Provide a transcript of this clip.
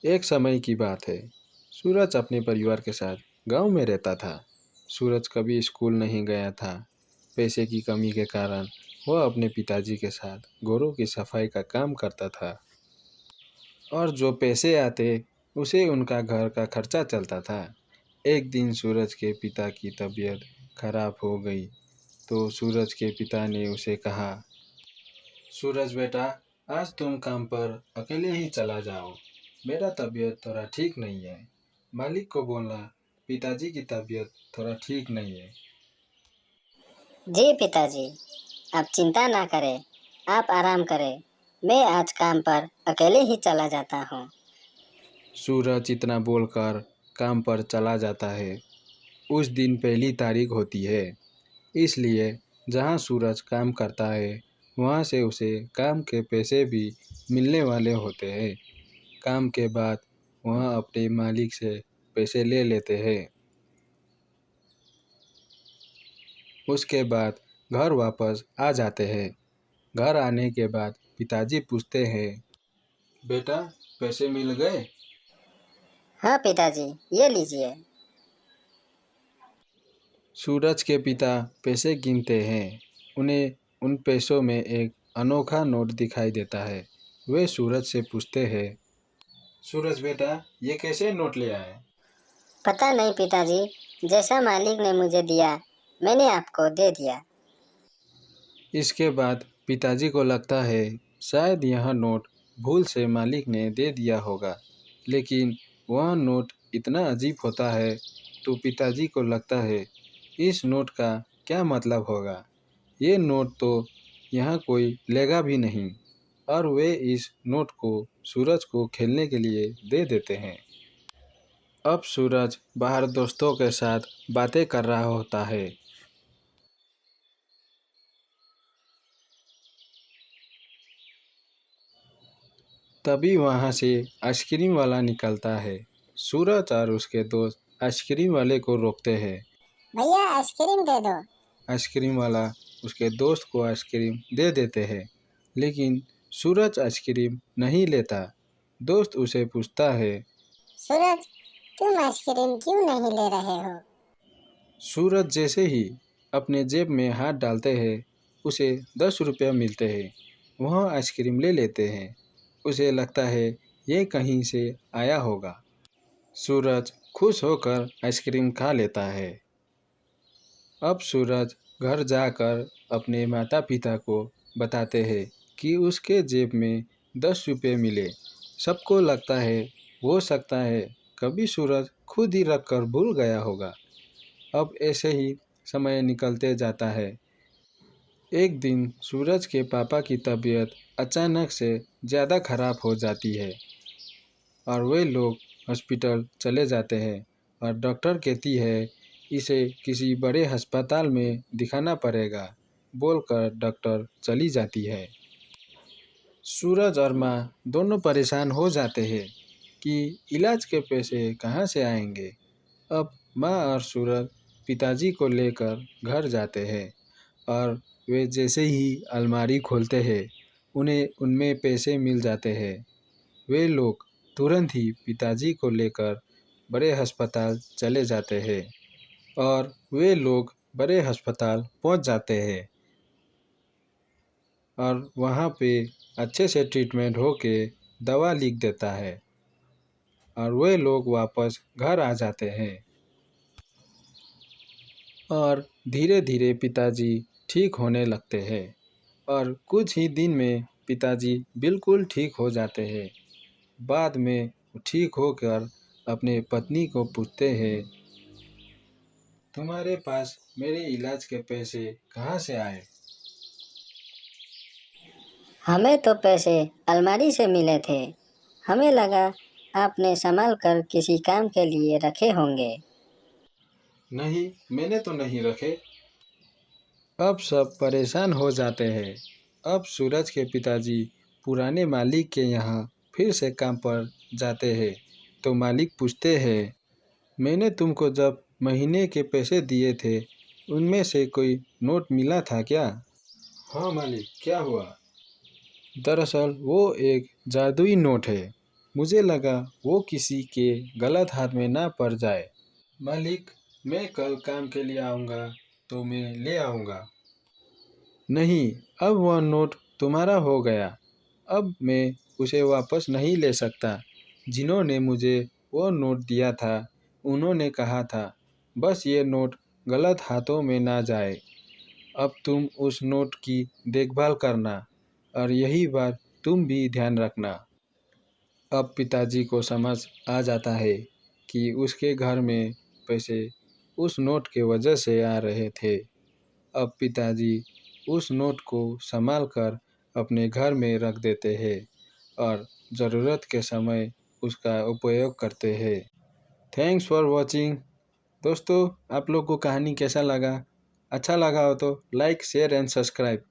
एक समय की बात है। सूरज अपने परिवार के साथ गांव में रहता था। सूरज कभी स्कूल नहीं गया था। पैसे की कमी के कारण वह अपने पिताजी के साथ गोरों की सफाई का काम करता था और जो पैसे आते उसे उनका घर का खर्चा चलता था। एक दिन सूरज के पिता की तबीयत खराब हो गई तो सूरज के पिता ने उसे कहा, सूरज बेटा, आज तुम काम पर अकेले ही चला जाओ। मेरा तबीयत थोड़ा ठीक नहीं है। मालिक को बोलना पिताजी की तबीयत थोड़ा ठीक नहीं है। जी पिताजी, आप चिंता ना करें, आप आराम करें। मैं आज काम पर अकेले ही चला जाता हूँ। सूरज इतना बोलकर काम पर चला जाता है। उस दिन पहली तारीख होती है, इसलिए जहाँ सूरज काम करता है वहाँ से उसे काम के पैसे भी मिलने वाले होते हैं। काम के बाद वह अपने मालिक से पैसे ले लेते हैं। उसके बाद घर वापस आ जाते हैं। घर आने के बाद पिताजी पूछते हैं, बेटा, पैसे मिल गए? हाँ पिताजी, ये लीजिए। सूरज के पिता पैसे गिनते हैं। उन्हें उन पैसों में एक अनोखा नोट दिखाई देता है। वे सूरज से पूछते हैं, सूरज बेटा, ये कैसे नोट ले आए? पता नहीं पिताजी, जैसा मालिक ने मुझे दिया मैंने आपको दे दिया। इसके बाद पिताजी को लगता है शायद यह नोट भूल से मालिक ने दे दिया होगा, लेकिन वह नोट इतना अजीब होता है तो पिताजी को लगता है इस नोट का क्या मतलब होगा। ये नोट तो यहाँ कोई लेगा भी नहीं और वे इस नोट को सूरज को खेलने के लिए दे देते हैं। अब सूरज बाहर दोस्तों के साथ बातें कर रहा होता है। तभी वहाँ से आइसक्रीम वाला निकलता है। सूरज और उसके दोस्त आइसक्रीम वाले को रोकते हैं। भैया आइसक्रीम दे दो। आइसक्रीम वाला उसके दोस्त को आइसक्रीम दे देते हैं, लेकिन सूरज आइसक्रीम नहीं लेता। दोस्त उसे पूछता है, सूरज, तुम आइसक्रीम क्यों नहीं ले रहे हो? सूरज जैसे ही अपने जेब में हाथ डालते हैं उसे 10 रुपया मिलते हैं। वह आइसक्रीम ले लेते हैं। उसे लगता है ये कहीं से आया होगा। सूरज खुश होकर आइसक्रीम खा लेता है। अब सूरज घर जाकर अपने माता पिता को बताते हैं कि उसके जेब में 10 रुपये मिले। सबको लगता है हो सकता है कभी सूरज खुद ही रख कर भूल गया होगा। अब ऐसे ही समय निकलते जाता है। एक दिन सूरज के पापा की तबीयत अचानक से ज़्यादा खराब हो जाती है और वे लोग हॉस्पिटल चले जाते हैं और डॉक्टर कहती है इसे किसी बड़े अस्पताल में दिखाना पड़ेगा बोलकर डॉक्टर चली जाती है। सूरज और माँ दोनों परेशान हो जाते हैं कि इलाज के पैसे कहाँ से आएंगे। अब माँ और सूरज पिताजी को लेकर घर जाते हैं और वे जैसे ही अलमारी खोलते हैं उन्हें उनमें पैसे मिल जाते हैं। वे लोग तुरंत ही पिताजी को लेकर बड़े अस्पताल चले जाते हैं और वे लोग बड़े अस्पताल पहुंच जाते हैं और वहां पे अच्छे से ट्रीटमेंट होके दवा लिख देता है और वे लोग वापस घर आ जाते हैं और धीरे धीरे पिताजी ठीक होने लगते हैं और कुछ ही दिन में पिताजी बिल्कुल ठीक हो जाते हैं। बाद में वो ठीक होकर अपने पत्नी को पूछते हैं, तुम्हारे पास मेरे इलाज के पैसे कहाँ से आए? हमें तो पैसे अलमारी से मिले थे। हमें लगा आपने संभाल कर किसी काम के लिए रखे होंगे। नहीं, मैंने तो नहीं रखे। अब सब परेशान हो जाते हैं। अब सूरज के पिताजी पुराने मालिक के यहाँ फिर से काम पर जाते हैं तो मालिक पूछते हैं, मैंने तुमको जब महीने के पैसे दिए थे उनमें से कोई नोट मिला था क्या? हाँ मालिक, क्या हुआ? दरअसल वो एक जादुई नोट है। मुझे लगा वो किसी के गलत हाथ में ना पड़ जाए। मालिक, मैं कल काम के लिए आऊँगा तो मैं ले आऊँगा। नहीं, अब वह नोट तुम्हारा हो गया। अब मैं उसे वापस नहीं ले सकता। जिन्होंने मुझे वो नोट दिया था, उन्होंने कहा था बस ये नोट गलत हाथों में ना जाए। अब तुम उस नोट की देखभाल करना और यही बात तुम भी ध्यान रखना। अब पिताजी को समझ आ जाता है कि उसके घर में पैसे उस नोट के वजह से आ रहे थे। अब पिताजी उस नोट को संभाल कर अपने घर में रख देते हैं और ज़रूरत के समय उसका उपयोग करते हैं। Thanks for watching. दोस्तों, आप लोग को कहानी कैसा लगा? अच्छा लगा हो तो लाइक, शेयर एंड सब्सक्राइब।